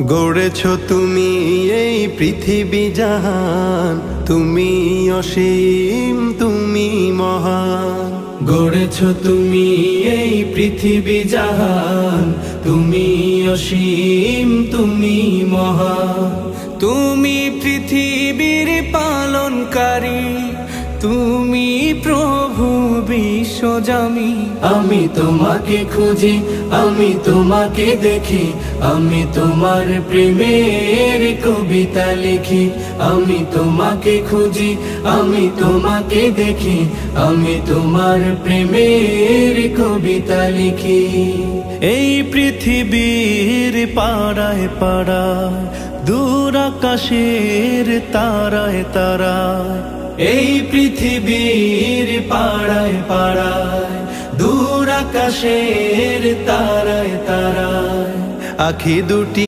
গড়েছ তুমি এই পৃথিবী জাহান, তুমি অসীম, তুমি মহান। গড়েছ তুমি এই পৃথিবী জাহান, তুমি অসীম, তুমি মহান। তুমি পৃথিবীর পালনকারী, তুমি প্রভু বিশ্বজামি। আমি তোমাকে খুঁজি, আমি তোমাকে দেখি, আমি তোমার প্রেমের কবিতা লিখি। আমি তোমাকে খুঁজি, আমি তোমাকে দেখি, আমি তোমার প্রেমের কবিতা লিখি। এই পৃথিবীর পাড়ায় পাড়ায়, দূর আকাশের তারায় তারায়। এই পৃথিবীর পাড়ায় পাড়ায়, দূর আকাশের তারায় তারায়। আখি দুটি